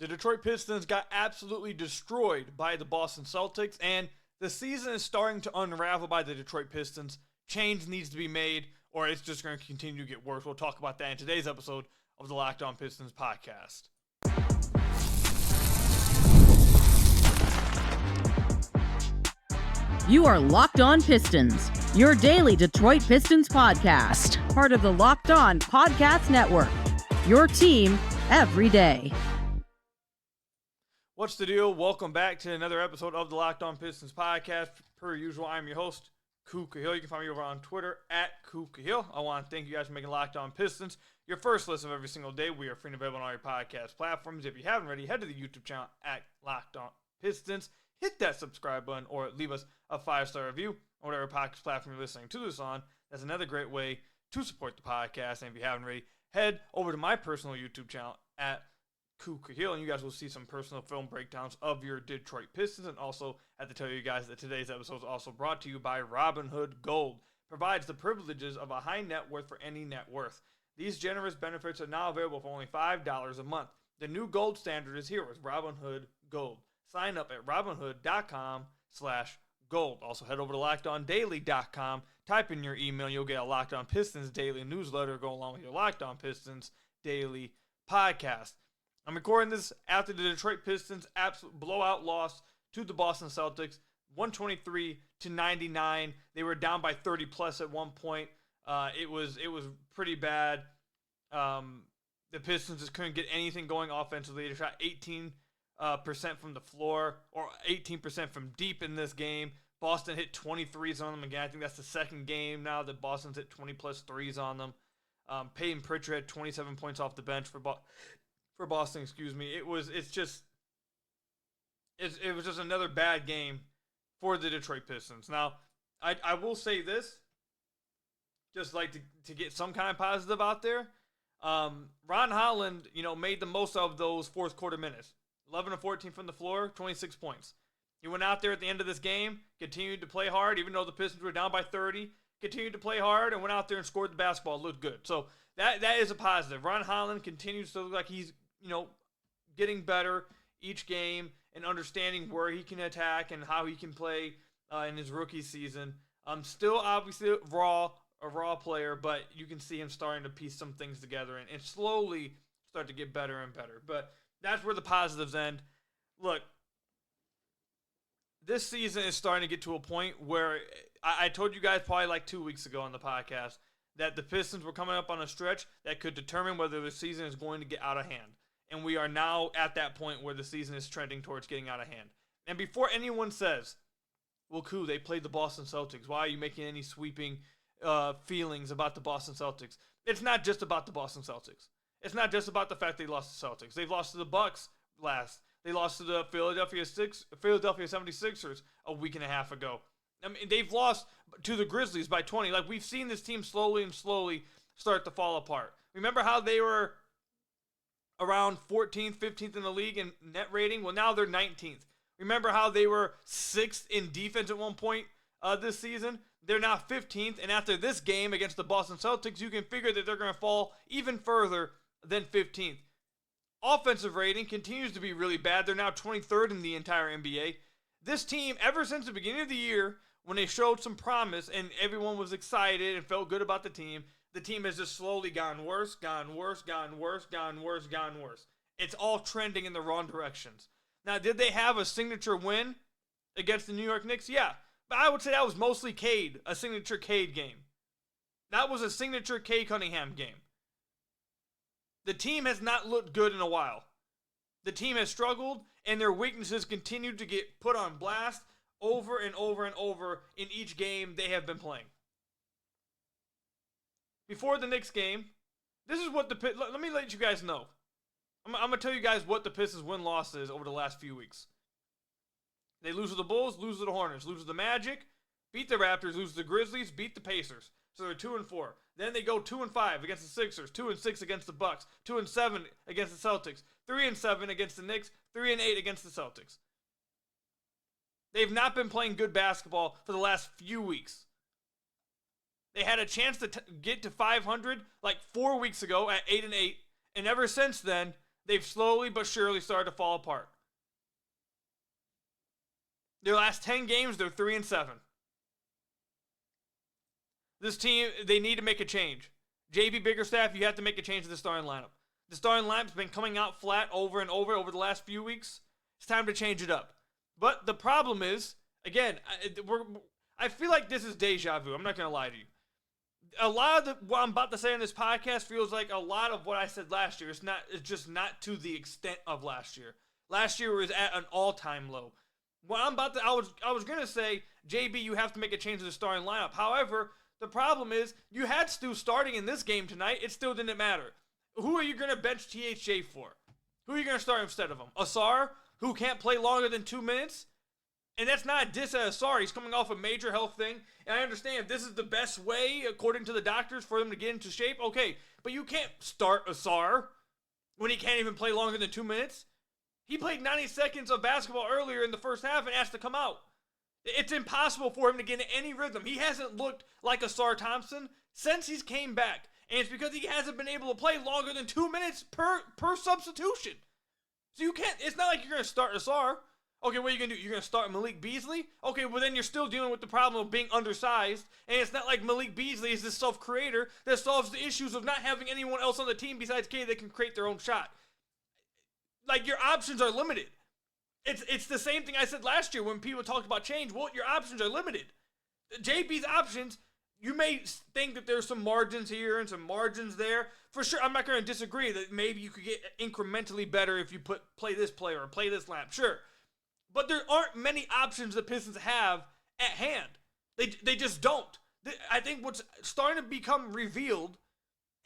The Detroit Pistons got absolutely destroyed by the Boston Celtics, and the season is starting to unravel by the Detroit Pistons. Change needs to be made, or it's just going to continue to get worse. We'll talk about that in today's episode of the Locked On Pistons podcast. You are Locked On Pistons, your daily Detroit Pistons podcast, part of the Locked On Podcast Network, your team every day. What's the deal? Welcome back to another episode of the Locked On Pistons podcast. Per usual, I'm your host, Ku Khahil. You can find me over on Twitter at Ku Khahil. I want to thank you guys for making Locked On Pistons your first listen of every single day. We are free and available on all your podcast platforms. If you haven't already, head to the YouTube channel at Locked On Pistons. Hit that subscribe button or leave us a 5-star review on whatever podcast platform you're listening to this on. That's another great way to support the podcast. And if you haven't already, head over to my personal YouTube channel at Ku Khahil, and you guys will see some personal film breakdowns of your Detroit Pistons. And also, I have to tell you guys that today's episode is also brought to you by Robinhood Gold. Provides the privileges of a high net worth for any net worth. These generous benefits are now available for only $5 a month. The new gold standard is here with Robinhood Gold. Sign up at robinhood.com/gold. Also, head over to LockedOnDaily.com. Type in your email, and you'll get a Locked On Pistons daily newsletter go along with your Locked On Pistons daily podcast. I'm recording this after the Detroit Pistons' absolute blowout loss to the Boston Celtics, 123-99. They were down by 30 plus at one point. It was pretty bad. The Pistons just couldn't get anything going offensively. They shot 18% from the floor, or 18% from deep in this game. Boston hit 23s on them again. I think that's the second game now that Boston's hit 20-plus threes on them. Peyton Pritchard had 27 points off the bench for Boston. It was just another bad game for the Detroit Pistons. Now, I will say this, just like to get some kind of positive out there. Ron Holland, made the most of those fourth quarter minutes. 11 of 14 from the floor, 26 points. He went out there at the end of this game, continued to play hard, even though the Pistons were down by 30, continued to play hard, and went out there and scored the basketball. It looked good. So that is a positive. Ron Holland continues to look like he's, getting better each game and understanding where he can attack and how he can play in his rookie season. Still obviously a raw player, but you can see him starting to piece some things together and slowly start to get better and better. But that's where the positives end. Look, this season is starting to get to a point where I told you guys probably like 2 weeks ago on the podcast that the Pistons were coming up on a stretch that could determine whether the season is going to get out of hand. And we are now at that point where the season is trending towards getting out of hand. And before anyone says, well, Ku, they played the Boston Celtics. Why are you making any sweeping feelings about the Boston Celtics? It's not just about the Boston Celtics. It's not just about the fact they lost to the Celtics. They've lost to the Bucks last. They lost to the Philadelphia 76ers a week and a half ago. I mean, they've lost to the Grizzlies by 20. Like, we've seen this team slowly start to fall apart. Remember how they were around 14th, 15th in the league in net rating? Well, now they're 19th. Remember how they were 6th in defense at one point this season? They're now 15th, and after this game against the Boston Celtics, you can figure that they're going to fall even further than 15th. Offensive rating continues to be really bad. They're now 23rd in the entire NBA. This team, ever since the beginning of the year, when they showed some promise and everyone was excited and felt good about the team has just slowly gotten worse. It's all trending in the wrong directions. Now, did they have a signature win against the New York Knicks? Yeah. But I would say that was mostly Cade, a signature Cade game. That was a signature Cade Cunningham game. The team has not looked good in a while. The team has struggled, and their weaknesses continue to get put on blast over and over and over in each game they have been playing. Before the Knicks game, this is what let me let you guys know. I'm going to tell you guys what the Pistons win-loss is over the last few weeks. They lose to the Bulls, lose to the Hornets, lose to the Magic, beat the Raptors, lose to the Grizzlies, beat the Pacers. So they're 2-4. Then they go 2-5 against the Sixers, 2-6 against the Bucks, 2-7 against the Celtics, 3-7 against the Knicks, 3-8 against the Celtics. They've not been playing good basketball for the last few weeks. They had a chance to get to 500 like 4 weeks ago at 8-8, and ever since then, they've slowly but surely started to fall apart. Their last 10 games, they're 3-7. This team, they need to make a change. JB Biggerstaff, you have to make a change to the starting lineup. The starting lineup's been coming out flat over and over the last few weeks. It's time to change it up. But the problem is, again, I feel like this is deja vu. I'm not going to lie to you. A lot of what I'm about to say on this podcast feels like a lot of what I said last year. It's just not to the extent of last year. Last year was at an all-time low. What I'm about to, I was going to say, JB, you have to make a change to the starting lineup. However, the problem is, you had Stu starting in this game tonight. It still didn't matter. Who are you going to bench THJ for? Who are you going to start instead of him? Asar, who can't play longer than 2 minutes? And that's not a diss at Asar. He's coming off a major health thing. And I understand this is the best way, according to the doctors, for him to get into shape. Okay, but you can't start Asar when he can't even play longer than 2 minutes. He played 90 seconds of basketball earlier in the first half and asked to come out. It's impossible for him to get into any rhythm. He hasn't looked like Asar Thompson since he's came back. And it's because he hasn't been able to play longer than 2 minutes per substitution. So you can't, it's not like you're going to start Asar. Okay, what are you going to do? You're going to start Malik Beasley? Okay, well then you're still dealing with the problem of being undersized. And it's not like Malik Beasley is this self-creator that solves the issues of not having anyone else on the team besides Cade that can create their own shot. Like, your options are limited. It's the same thing I said last year when people talked about change. Well, your options are limited. JB's options, you may think that there's some margins here and some margins there. For sure, I'm not going to disagree that maybe you could get incrementally better if you play this player or play this lamp. Sure. But there aren't many options the Pistons have at hand. They just don't. I think what's starting to become revealed,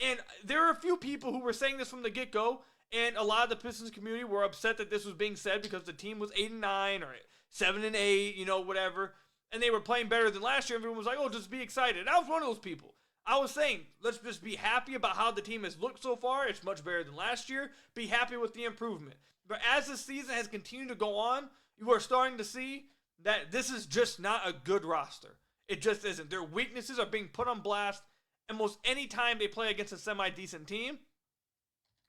and there are a few people who were saying this from the get-go, and a lot of the Pistons community were upset that this was being said because the team was 8-9 or 7-8, whatever. And they were playing better than last year. Everyone was like, oh, just be excited. And I was one of those people. I was saying, let's just be happy about how the team has looked so far. It's much better than last year. Be happy with the improvement. But as the season has continued to go on, you are starting to see that this is just not a good roster. It just isn't. Their weaknesses are being put on blast almost any time they play against a semi-decent team.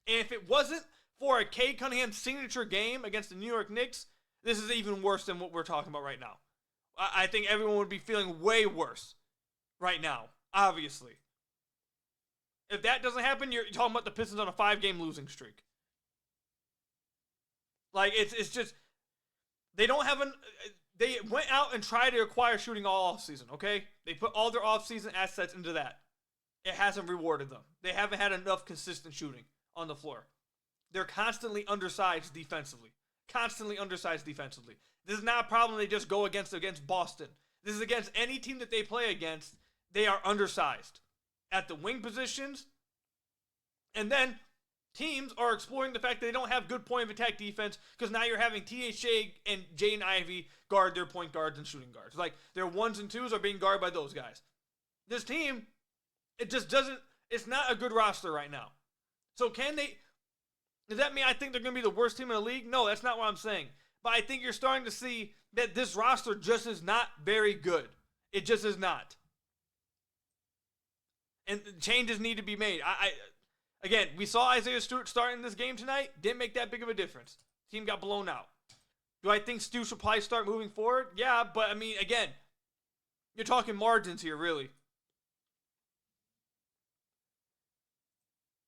And if it wasn't for a Cade Cunningham signature game against the New York Knicks, this is even worse than what we're talking about right now. I think everyone would be feeling way worse right now, obviously. If that doesn't happen, you're talking about the Pistons on a 5-game losing streak. Like, it's just, they don't have they went out and tried to acquire shooting all offseason, okay? They put all their offseason assets into that. It hasn't rewarded them. They haven't had enough consistent shooting on the floor. They're constantly undersized defensively. This is not a problem they just go against Boston. This is against any team that they play against. They are undersized at the wing positions. And then teams are exploring the fact that they don't have good point of attack defense because now you're having THJ and Jaden Ivey guard their point guards and shooting guards. Like, their 1s and 2s are being guarded by those guys. This team, it just doesn't, it's not a good roster right now. So does that mean I think they're going to be the worst team in the league? No, that's not what I'm saying. But I think you're starting to see that this roster just is not very good. It just is not. And changes need to be made. Again, we saw Isaiah Stewart starting this game tonight. Didn't make that big of a difference. Team got blown out. Do I think Stu should probably start moving forward? Yeah, but I mean, again, you're talking margins here, really.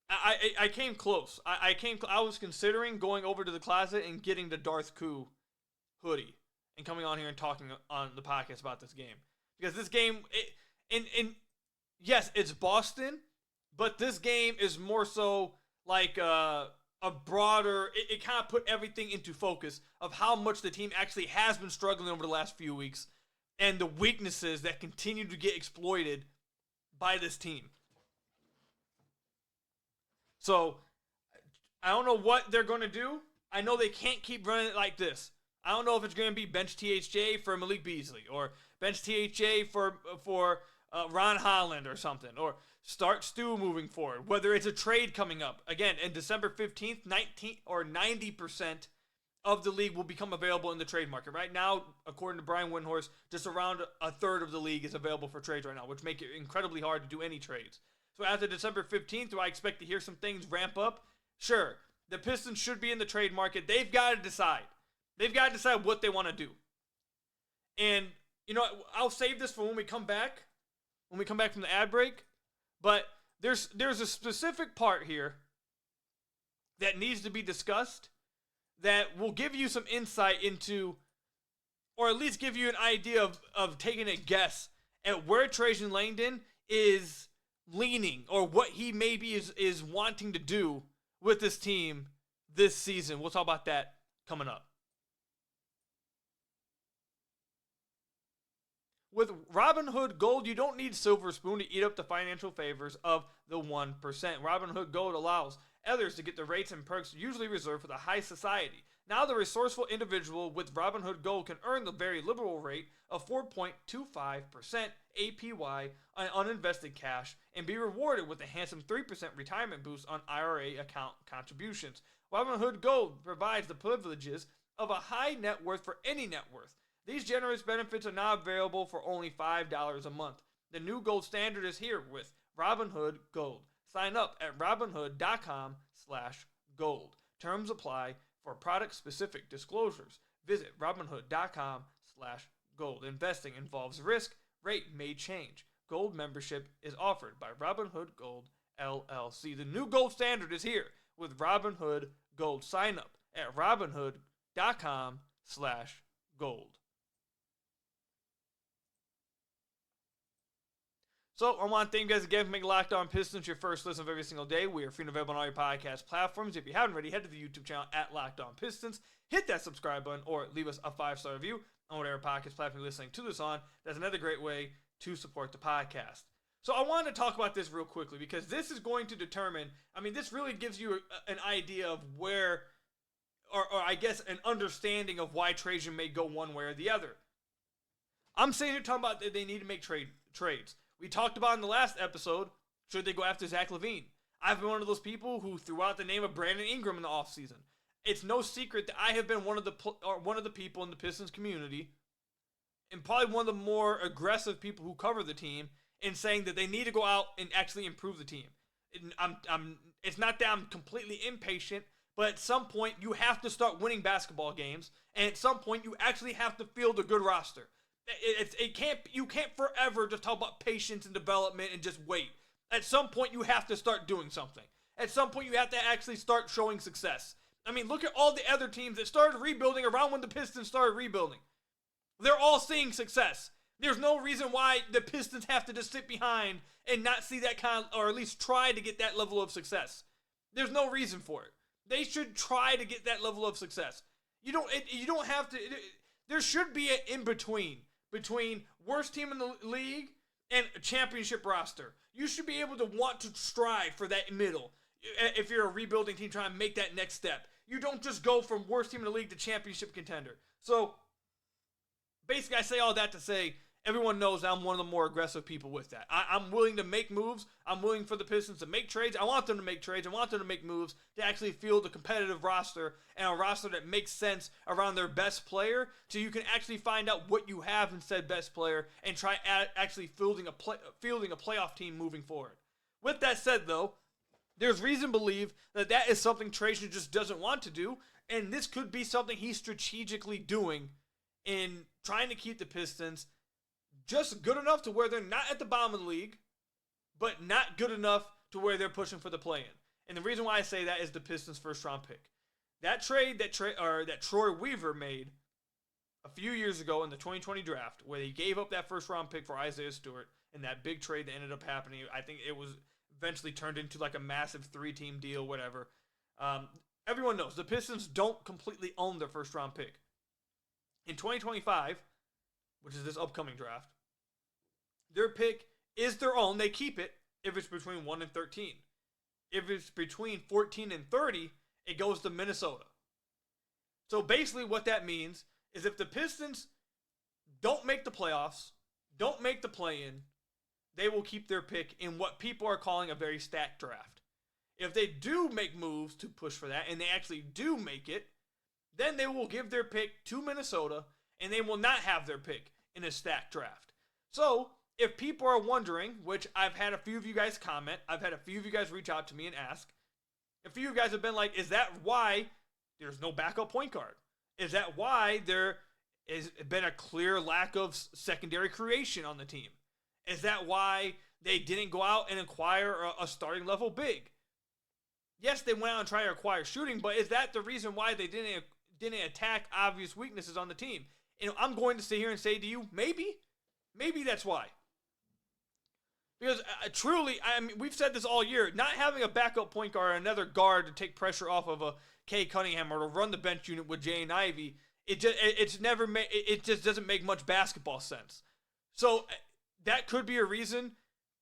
I came close. I was considering going over to the closet and getting the Darth Ku hoodie and coming on here and talking on the podcast about this game. Because this game, yes, it's Boston, but this game is more so like a broader, it kind of put everything into focus of how much the team actually has been struggling over the last few weeks and the weaknesses that continue to get exploited by this team. So, I don't know what they're going to do. I know they can't keep running it like this. I don't know if it's going to be bench THJ for Malik Beasley or bench THJ for Ron Holland or something, or start Stu moving forward, whether it's a trade coming up. Again, in December 15th, 90% of the league will become available in the trade market. Right now, according to Brian Windhorst, just around a third of the league is available for trades right now, which make it incredibly hard to do any trades. So after December 15th, do I expect to hear some things ramp up? Sure. the Pistons should be in the trade market. They've got to decide. They've got to decide what they want to do. And, I'll save this for when we come back from the ad break. But there's a specific part here that needs to be discussed that will give you some insight into, or at least give you an idea of taking a guess at where Trajan Langdon is leaning, or what he maybe is wanting to do with this team this season. We'll talk about that coming up. With Robinhood Gold, you don't need Silver Spoon to eat up the financial favors of the 1%. Robinhood Gold allows others to get the rates and perks usually reserved for the high society. Now the resourceful individual with Robinhood Gold can earn the very liberal rate of 4.25% APY on uninvested cash and be rewarded with a handsome 3% retirement boost on IRA account contributions. Robinhood Gold provides the privileges of a high net worth for any net worth. These generous benefits are now available for only $5 a month. The new gold standard is here with Robinhood Gold. Sign up at Robinhood.com/gold. Terms apply for product-specific disclosures. Visit Robinhood.com/gold. Investing involves risk. Rate may change. Gold membership is offered by Robinhood Gold LLC. The new gold standard is here with Robinhood Gold. Sign up at Robinhood.com/gold. So I want to thank you guys again for making Locked On Pistons your first listen of every single day. We are free and available on all your podcast platforms. If you haven't already, head to the YouTube channel at Locked On Pistons. Hit that subscribe button or leave us a 5-star review on whatever podcast platform you're listening to this on. That's another great way to support the podcast. So I wanted to talk about this real quickly because this is going to determine, this really gives you an idea of where, or I guess an understanding of why Trajan may go one way or the other. I'm sitting here talking about that they need to make trades. We talked about in the last episode, should they go after Zach LaVine? I've been one of those people who threw out the name of Brandon Ingram in the offseason. It's no secret that I have been one of the people in the Pistons community, and probably one of the more aggressive people who cover the team, in saying that they need to go out and actually improve the team. It's not that I'm completely impatient, but at some point you have to start winning basketball games, and at some point you actually have to field a good roster. You can't forever just talk about patience and development and just wait. At some point, you have to start doing something. At some point, you have to actually start showing success. Look at all the other teams that started rebuilding around when the Pistons started rebuilding. They're all seeing success. There's no reason why the Pistons have to just sit behind and not see that kind of, or at least try to get that level of success. There's no reason for it. They should try to get that level of success. You don't have to. There should be an in-between. Between worst team in the league and a championship roster. You should be able to want to strive for that middle if you're a rebuilding team trying to make that next step. You don't just go from worst team in the league to championship contender. So, basically, I say all that to say, everyone knows I'm one of the more aggressive people with that. I'm willing to make moves. I'm willing for the Pistons to make trades. I want them to make trades. I want them to make moves to actually field a competitive roster and a roster that makes sense around their best player, so you can actually find out what you have in said best player and try actually fielding a playoff team moving forward. With that said, though, there's reason to believe that that is something Trajan just doesn't want to do, and this could be something he's strategically doing in trying to keep the Pistons just good enough to where they're not at the bottom of the league, but not good enough to where they're pushing for the play-in. And the reason why I say that is the Pistons' first-round pick. That trade that Troy Weaver made a few years ago in the 2020 draft, where he gave up that first-round pick for Isaiah Stewart, and that big trade that ended up happening, I think it was eventually turned into like a massive 3-team deal, whatever. Everyone knows the Pistons don't completely own their first-round pick. In 2025, which is this upcoming draft, their pick is their own. They keep it if it's between 1 and 13. If it's between 14 and 30, it goes to Minnesota. So basically what that means is if the Pistons don't make the playoffs, don't make the play-in, they will keep their pick in what people are calling a very stacked draft. If they do make moves to push for that, and they actually do make it, then they will give their pick to Minnesota, and they will not have their pick in a stacked draft. So, if people are wondering, which I've had a few of you guys comment, I've had a few of you guys reach out to me and ask, A few of you guys have been like, is that why there's no backup point guard? Is that why there has been a clear lack of secondary creation on the team? Is that why they didn't go out and acquire a starting level big? Yes, they went out and tried to acquire shooting, but is that the reason why they didn't attack obvious weaknesses on the team? And I'm going to sit here and say to you, maybe that's why. Because truly, I mean, we've said this all year, not having a backup point guard or another guard to take pressure off of a Cade Cunningham or to run the bench unit with Jaden Ivey, it just doesn't make much basketball sense. So that could be a reason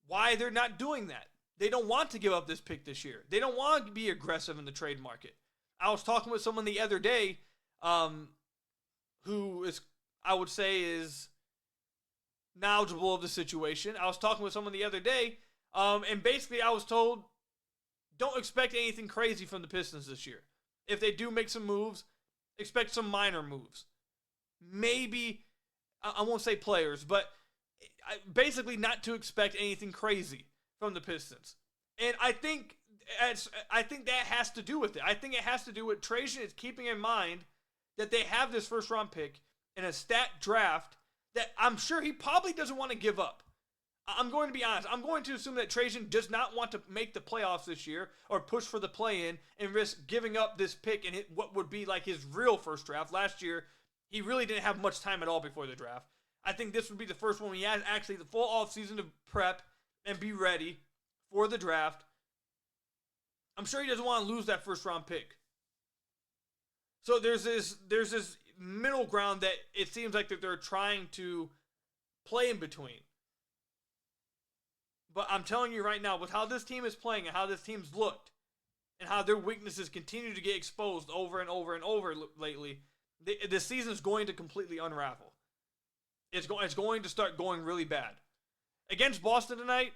why they're not doing that. They don't want to give up this pick this year. They don't want to be aggressive in the trade market. I was talking with someone the other day who is, I would say, is knowledgeable of the situation. I was talking with someone the other day, and basically I was told, don't expect anything crazy from the Pistons this year. If they do make some moves, expect some minor moves. Maybe, I won't say players, but basically not to expect anything crazy from the Pistons. And I think that has to do with it. I think it has to do with Trajan is keeping in mind that they have this first round pick in a stacked draft that I'm sure he probably doesn't want to give up. I'm going to be honest. I'm going to assume that Trajan does not want to make the playoffs this year or push for the play-in and risk giving up this pick and what would be like his real first draft. Last year, he really didn't have much time at all before the draft. I think this would be the first one he has actually the full offseason to prep and be ready for the draft. I'm sure he doesn't want to lose that first round pick. So there's this middle ground that it seems like that they're trying to play in between. But I'm telling you right now, with how this team is playing and how this team's looked and how their weaknesses continue to get exposed over and over and over lately, the season is going to completely unravel. It's going to start going really bad. Against Boston tonight,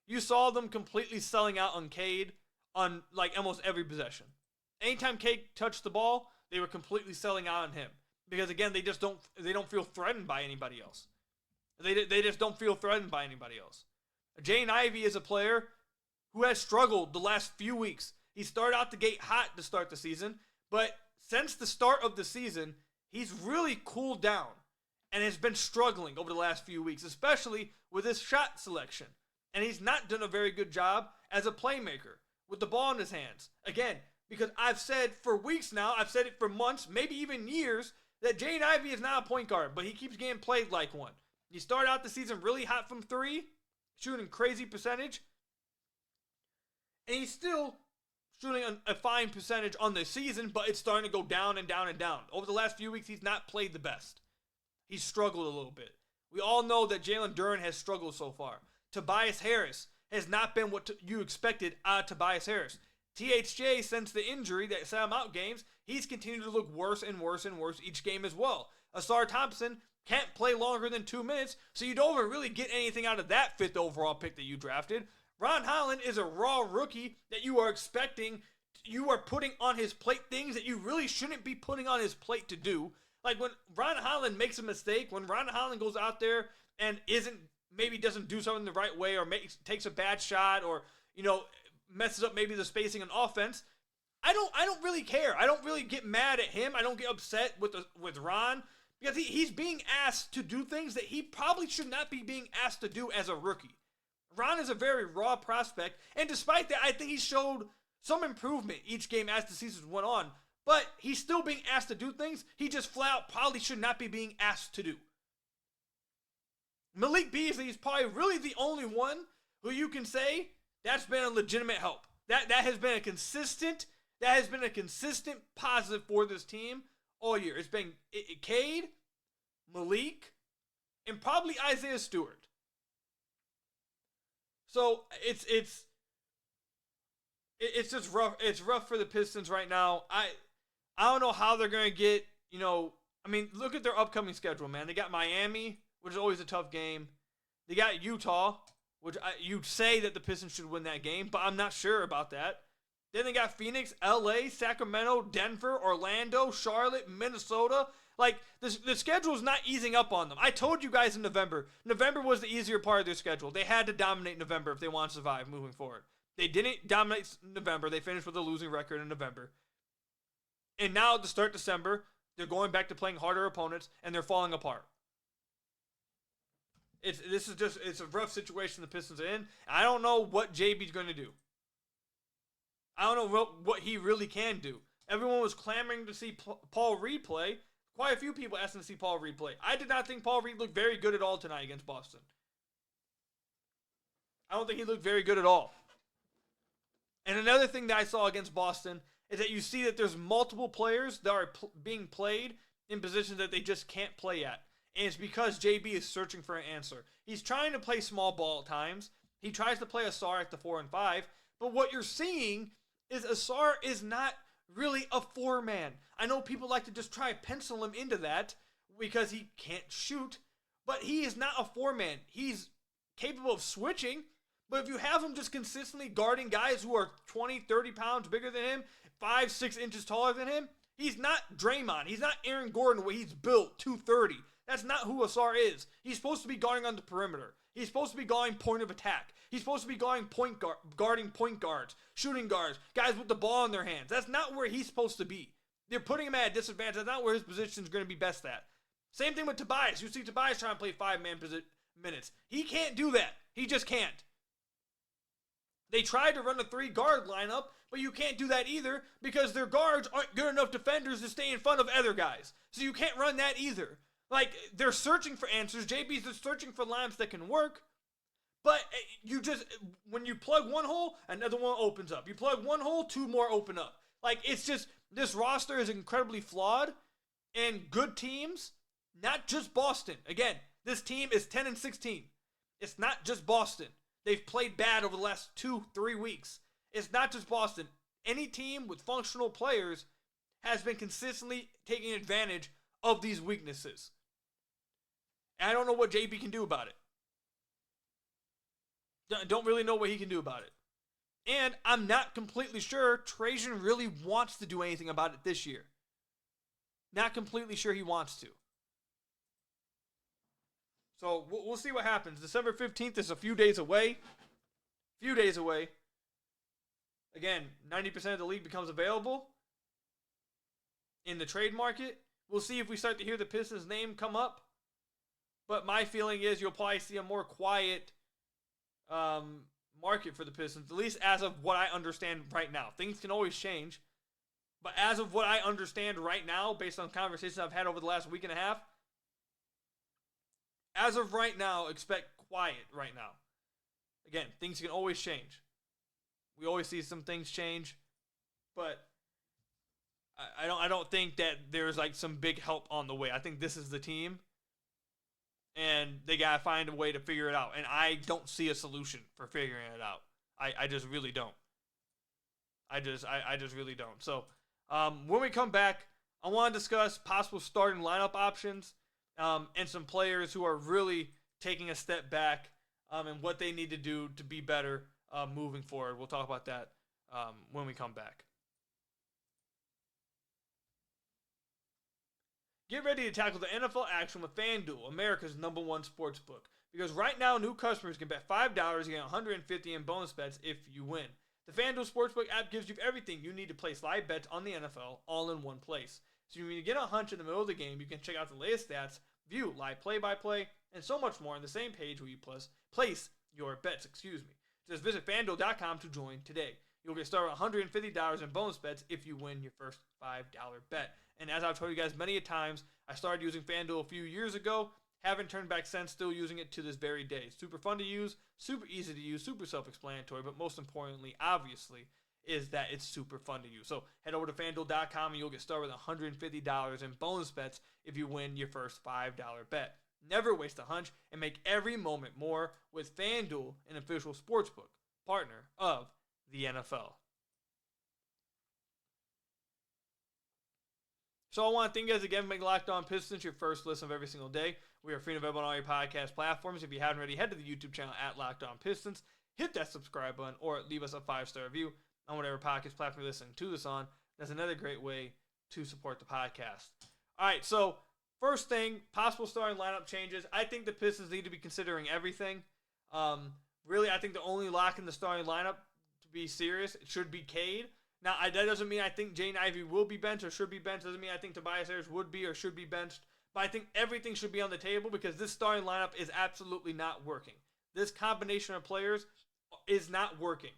you saw them completely selling out on Cade on like almost every possession. Anytime Cade touched the ball, they were completely selling out on him. Because again, they don't feel threatened by anybody else. They just don't feel threatened by anybody else. Jaden Ivey is a player who has struggled the last few weeks. He started out the gate hot to start the season, but since the start of the season, he's really cooled down and has been struggling over the last few weeks, especially with his shot selection. And he's not done a very good job as a playmaker with the ball in his hands. Again, because I've said for weeks now, I've said it for months, maybe even years, that Jaden Ivey is not a point guard, but he keeps getting played like one. He started out the season really hot from three, shooting crazy percentage, and he's still shooting a fine percentage on the season, but it's starting to go down and down and down. Over the last few weeks, he's not played the best. He's struggled a little bit. We all know that Jalen Duren has struggled so far. Tobias Harris has not been what you expected out of Tobias Harris. THJ, since the injury that sat him out games, he's continued to look worse and worse and worse each game as well. Asar Thompson can't play longer than 2 minutes, so you don't even really get anything out of that 5th overall pick that you drafted. Ron Holland is a raw rookie that you are expecting. You are putting on his plate things that you really shouldn't be putting on his plate to do. Like when Ron Holland makes a mistake, when Ron Holland goes out there and maybe doesn't do something the right way or takes a bad shot or, messes up maybe the spacing on offense, I don't really care. I don't really get mad at him. I don't get upset with Ron because he's being asked to do things that he probably should not be being asked to do as a rookie. Ron is a very raw prospect, and despite that, I think he showed some improvement each game as the season went on, but he's still being asked to do things he just flat out probably should not be being asked to do. Malik Beasley is probably really the only one who you can say that's been a legitimate help. That has been a consistent positive for this team all year. It's been Cade, Malik, and probably Isaiah Stewart. So it's just rough. It's rough for the Pistons right now. I don't know how they're gonna get. Look at their upcoming schedule, man. They got Miami, which is always a tough game. They got Utah, which you'd say that the Pistons should win that game, but I'm not sure about that. Then they got Phoenix, LA, Sacramento, Denver, Orlando, Charlotte, Minnesota. Like, the schedule is not easing up on them. I told you guys in November. November was the easier part of their schedule. They had to dominate November if they want to survive moving forward. They didn't dominate November. They finished with a losing record in November. And now to start December, they're going back to playing harder opponents, and they're falling apart. It's a rough situation the Pistons are in. I don't know what JB's going to do. I don't know what he really can do. Everyone was clamoring to see Paul Reed play. Quite a few people asking to see Paul Reed play. I did not think Paul Reed looked very good at all tonight against Boston. I don't think he looked very good at all. And another thing that I saw against Boston is that you see that there's multiple players that are being played in positions that they just can't play at. And it's because JB is searching for an answer. He's trying to play small ball at times. He tries to play Asar at the 4 and 5. But what you're seeing is Asar is not really a 4-man. I know people like to just try to pencil him into that because he can't shoot. But he is not a 4-man. He's capable of switching. But if you have him just consistently guarding guys who are 20, 30 pounds bigger than him, 5, 6 inches taller than him, he's not Draymond. He's not Aaron Gordon where he's built 230. That's not who Asar is. He's supposed to be guarding on the perimeter. He's supposed to be guarding point of attack. He's supposed to be guarding guarding point guards, shooting guards, guys with the ball in their hands. That's not where he's supposed to be. They're putting him at a disadvantage. That's not where his position is going to be best at. Same thing with Tobias. You see Tobias trying to play 5-man minutes. He can't do that. He just can't. They tried to run a 3-guard lineup, but you can't do that either because their guards aren't good enough defenders to stay in front of other guys. So you can't run that either. Like, they're searching for answers. JB's just searching for lineups that can work. But when you plug one hole, another one opens up. You plug one hole, 2 more open up. Like, it's just, this roster is incredibly flawed. And good teams, not just Boston. Again, this team is 10 and 16. It's not just Boston. They've played bad over the last 2-3 weeks. It's not just Boston. Any team with functional players has been consistently taking advantage of these weaknesses. And I don't know what JB can do about it. Don't really know what he can do about it. And I'm not completely sure Trajan really wants to do anything about it this year. Not completely sure he wants to. So we'll see what happens. December 15th is a few days away. Again, 90% of the league becomes available in the trade market. We'll see if we start to hear the Pistons' name come up. But my feeling is you'll probably see a more quiet market for the Pistons, at least as of what I understand right now. Things can always change. But as of what I understand right now, based on conversations I've had over the last week and a half, as of right now, expect quiet right now. Again, things can always change. We always see some things change, but I don't think that there's like some big help on the way. I think this is the team, and they gotta find a way to figure it out. And I don't see a solution for figuring it out. I just really don't. I just really don't. So when we come back, I want to discuss possible starting lineup options. And some players who are really taking a step back and what they need to do to be better moving forward. We'll talk about that when we come back. Get ready to tackle the NFL action with FanDuel, America's #1 sportsbook. Because right now, new customers can bet $5 and get $150 in bonus bets if you win. The FanDuel Sportsbook app gives you everything you need to place live bets on the NFL all in one place. So when you get a hunch in the middle of the game, you can check out the latest stats, view live play-by-play, and so much more on the same page where you place your bets. Just visit FanDuel.com to join today. You'll get started with $150 in bonus bets if you win your first $5 bet. And as I've told you guys many a times, I started using FanDuel a few years ago. Haven't turned back since, still using it to this very day. Super fun to use, super easy to use, super self-explanatory, but most importantly, obviously, is that it's super fun to use. So head over to FanDuel.com and you'll get started with $150 in bonus bets if you win your first $5 bet. Never waste a hunch and make every moment more with FanDuel, an official sportsbook partner of the NFL. So I want to thank you guys again for making Locked On Pistons your first listen of every single day. We are free and available on all your podcast platforms. If you haven't already, head to the YouTube channel at Locked On Pistons. Hit that subscribe button or leave us a 5-star review on whatever podcast platform you're listening to this on. That's another great way to support the podcast. All right, so first thing, possible starting lineup changes. I think the Pistons need to be considering everything. Really, I think the only lock in the starting lineup, to be serious, it should be Cade. Now, that doesn't mean I think Jaden Ivey will be benched or should be benched. Doesn't mean I think Tobias Harris would be or should be benched. But I think everything should be on the table because this starting lineup is absolutely not working. This combination of players is not working.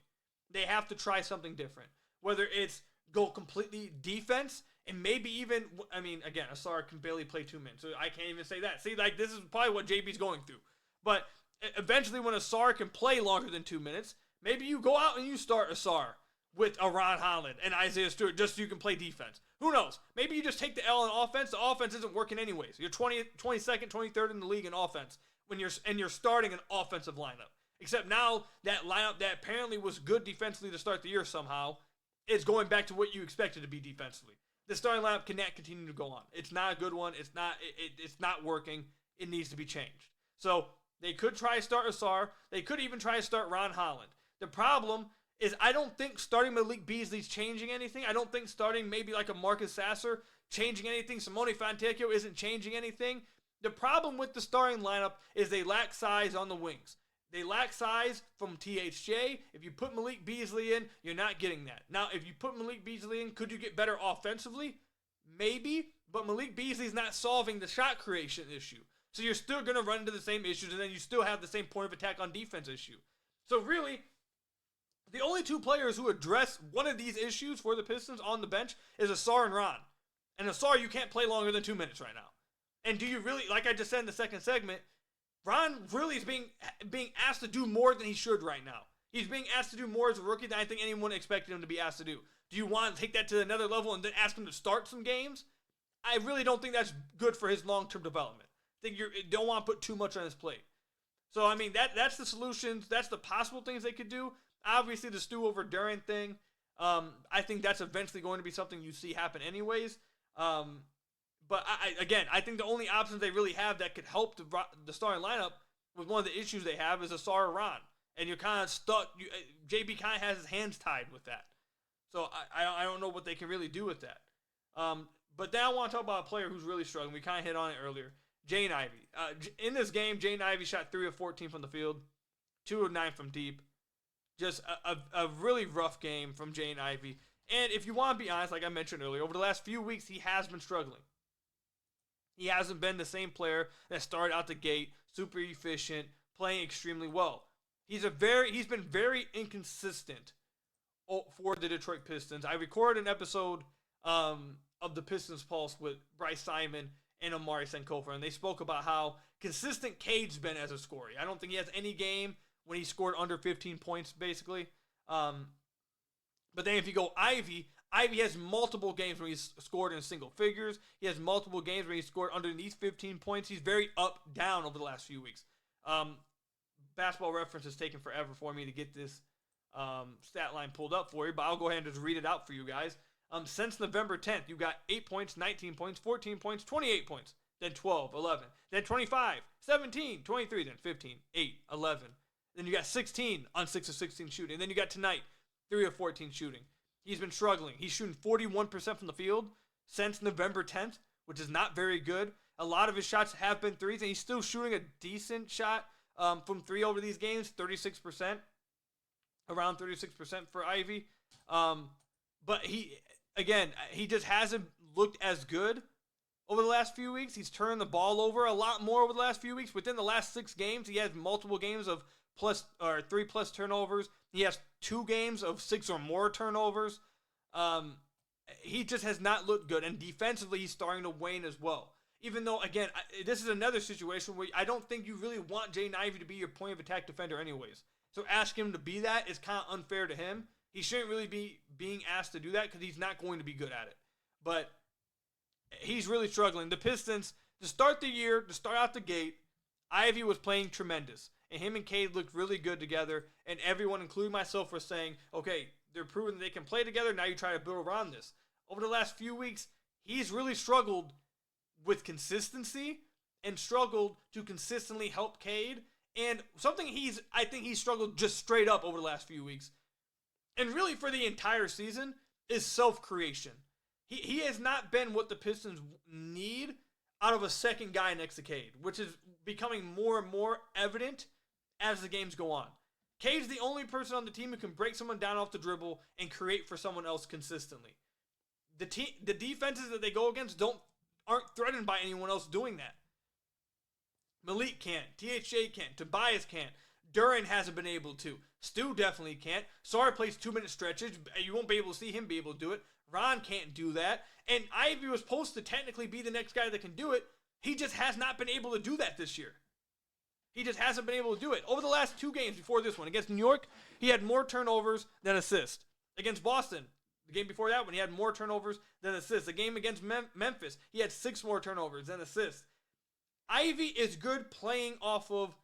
They have to try something different. Whether it's go completely defense and maybe even, I mean, again, Asar can barely play 2 minutes, so I can't even say that. See, like, this is probably what JB's going through. But eventually when Asar can play longer than 2 minutes, maybe you go out and you start Asar with a Ron Holland and Isaiah Stewart just so you can play defense. Who knows? Maybe you just take the L on offense. The offense isn't working anyways. You're 22nd, 23rd in the league in offense when you're starting an offensive lineup. Except now that lineup that apparently was good defensively to start the year somehow is going back to what you expected to be defensively. The starting lineup cannot continue to go on. It's not a good one. It's not working. It needs to be changed. So they could try to start Asar. They could even try to start Ron Holland. The problem is I don't think starting Malik Beasley's changing anything. I don't think starting maybe like a Marcus Sasser changing anything. Simone Fontecchio isn't changing anything. The problem with the starting lineup is they lack size on the wings. They lack size from THJ. If you put Malik Beasley in, you're not getting that. Now, if you put Malik Beasley in, could you get better offensively? Maybe, but Malik Beasley's not solving the shot creation issue. So you're still going to run into the same issues, and then you still have the same point of attack on defense issue. So really, the only 2 players who address one of these issues for the Pistons on the bench is Asar and Ron. And Asar, you can't play longer than 2 minutes right now. And do you really, like I just said in the second segment, Ron really is being asked to do more than he should right now. He's being asked to do more as a rookie than I think anyone expected him to be asked to do. Do you want to take that to another level and then ask him to start some games? I really don't think that's good for his long-term development. I think you don't want to put too much on his plate. So, I mean, that's the solutions. That's the possible things they could do. Obviously, the Stu over Durant thing, I think that's eventually going to be something you see happen anyways. But I think the only options they really have that could help the starting lineup with one of the issues they have is Asar or Ron. And you're kind of stuck. JB kind of has his hands tied with that. So I don't know what they can really do with that. But then I want to talk about a player who's really struggling. We kind of hit on it earlier. Jaden Ivey. In this game, Jaden Ivey shot 3 of 14 from the field, 2 of 9 from deep. Just a really rough game from Jaden Ivey. And if you want to be honest, like I mentioned earlier, over the last few weeks, he has been struggling. He hasn't been the same player that started out the gate, super efficient, playing extremely well. He's been very inconsistent for the Detroit Pistons. I recorded an episode of the Pistons Pulse with Bryce Simon and Amari Sankofa, and they spoke about how consistent Cade's been as a scorer. I don't think he has any game when he scored under 15 points, basically. But then if you go Ivey has multiple games where he's scored in single figures. He has multiple games where he's scored underneath 15 points. He's very up, down over the last few weeks. Basketball Reference has taken forever for me to get this stat line pulled up for you, but I'll go ahead and just read it out for you guys. Since November 10th, you got 8 points, 19 points, 14 points, 28 points, then 12, 11, then 25, 17, 23, then 15, 8, 11. Then you got 16 on 6 of 16 shooting. Then you got tonight, 3 of 14 shooting. He's been struggling. He's shooting 41% from the field since November 10th, which is not very good. A lot of his shots have been threes, and he's still shooting a decent shot from 3 over these games, 36%, around 36% for Ivey. But he just hasn't looked as good over the last few weeks. He's turned the ball over a lot more over the last few weeks. Within the last 6 games, he has multiple games of 3+ turnovers. He has 2 games of 6 or more turnovers. He just has not looked good, and defensively, he's starting to wane as well. Even though, again, this is another situation where I don't think you really want Jaden Ivey to be your point of attack defender anyways. So ask him to be that is kind of unfair to him. He shouldn't really be being asked to do that because he's not going to be good at it. But he's really struggling. The Pistons, to start the year, to start out the gate, Ivey was playing tremendous. And him and Cade looked really good together. And everyone, including myself, was saying, okay, they're proving that they can play together. Now you try to build around this. Over the last few weeks, he's really struggled with consistency and struggled to consistently help Cade. And something I think he's struggled just straight up over the last few weeks, and really for the entire season, is self-creation. He has not been what the Pistons need out of a second guy next to Cade, which is becoming more and more evident as the games go on. Cade's the only person on the team who can break someone down off the dribble and create for someone else consistently. The defenses that they go against aren't threatened by anyone else doing that. Malik can't. THJ can't. Tobias can't. Duran hasn't been able to. Stu definitely can't. Sorry plays 2-minute stretches. You won't be able to see him be able to do it. Ron can't do that. And Ivey was supposed to technically be the next guy that can do it. He just has not been able to do that this year. He just hasn't been able to do it. Over the last 2 games before this one, against New York, he had more turnovers than assists. Against Boston, the game before that one, he had more turnovers than assists. The game against Memphis, he had 6 more turnovers than assists. Ivey is good playing off of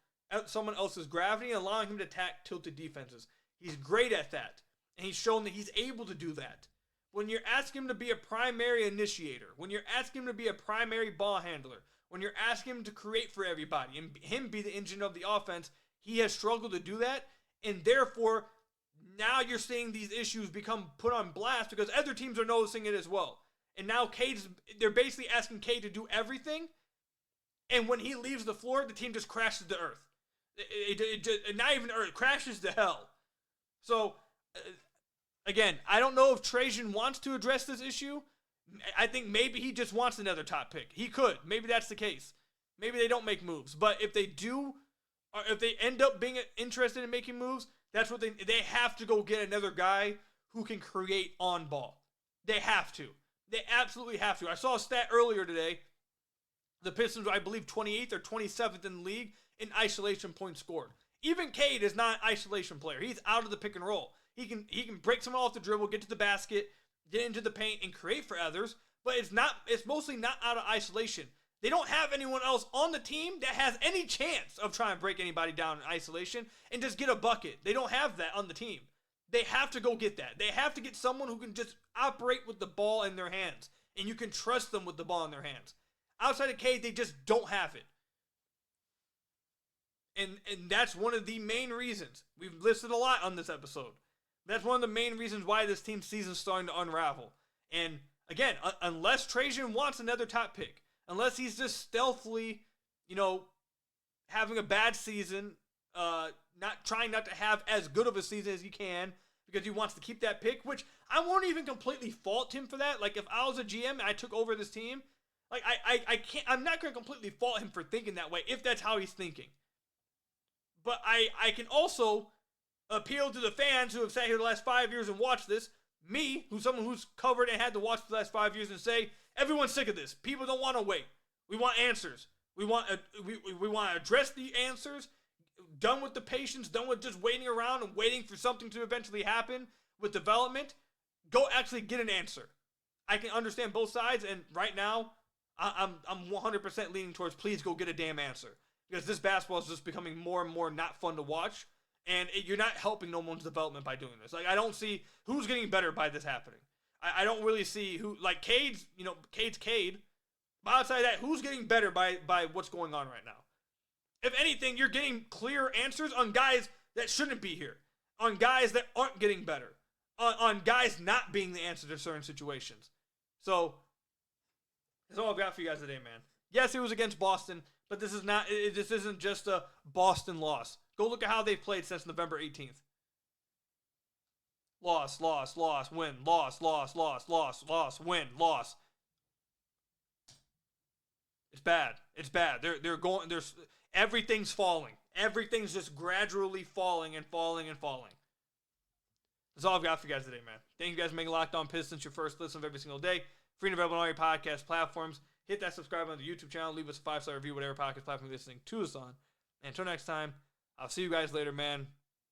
someone else's gravity and allowing him to attack tilted defenses. He's great at that, and he's shown that he's able to do that. When you're asking him to be a primary initiator, when you're asking him to be a primary ball handler, when you're asking him to create for everybody and him be the engine of the offense, he has struggled to do that, and therefore, now you're seeing these issues become put on blast because other teams are noticing it as well. And now they're basically asking Cade to do everything, and when he leaves the floor, the team just crashes to earth. Not even earth, crashes to hell. So, again, I don't know if Trajan wants to address this issue. I think maybe he just wants another top pick. He could. Maybe that's the case. Maybe they don't make moves. But if they do, or if they end up being interested in making moves, that's what they have to go get another guy who can create on ball. They have to. They absolutely have to. I saw a stat earlier today. The Pistons are, I believe, 28th or 27th in the league in isolation points scored. Even Cade is not an isolation player. He's out of the pick and roll. He can break someone off the dribble, get to the basket, get into the paint, and create for others. But it's mostly not out of isolation. They don't have anyone else on the team that has any chance of trying to break anybody down in isolation and just get a bucket. They don't have that on the team. They have to go get that. They have to get someone who can just operate with the ball in their hands, and you can trust them with the ball in their hands. Outside of Cade, they just don't have it. And that's one of the main reasons. We've listed a lot on this episode. That's one of the main reasons why this team's season's starting to unravel. And again, unless Trajan wants another top pick, unless he's just stealthily, having a bad season, trying not to have as good of a season as he can because he wants to keep that pick, which I won't even completely fault him for that. Like, if I was a GM and I took over this team, like, I'm not going to completely fault him for thinking that way if that's how he's thinking. But I can also appeal to the fans who have sat here the last 5 years and watched this. Me, someone who's covered and had to watch the last 5 years, and say, everyone's sick of this. People don't want to wait. We want answers. We want to address the answers. Done with the patience. Done with just waiting around and waiting for something to eventually happen with development. Go actually get an answer. I can understand both sides, and right now, I'm 100% leaning towards please go get a damn answer. Because this basketball is just becoming more and more not fun to watch. And you're not helping no one's development by doing this. Like, I don't see who's getting better by this happening. I don't really see who, like, Cade's Cade. But outside of that, who's getting better by what's going on right now? If anything, you're getting clear answers on guys that shouldn't be here. On guys that aren't getting better. On guys not being the answer to certain situations. So, that's all I've got for you guys today, man. Yes, it was against Boston, but this isn't just a Boston loss. Go look at how they've played since November 18th. Loss, win, loss, win, loss. It's bad. Everything's falling. Everything's just gradually falling and falling and falling. That's all I've got for you guys today, man. Thank you guys for making Locked On Pistons your first listen of every single day. Free and available on all your podcast platforms. Hit that subscribe on the YouTube channel. Leave us a 5-star review, whatever podcast platform you're listening to us on. And until next time, I'll see you guys later, man.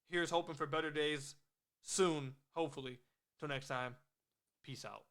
Here's hoping for better days soon, hopefully. Till next time, peace out.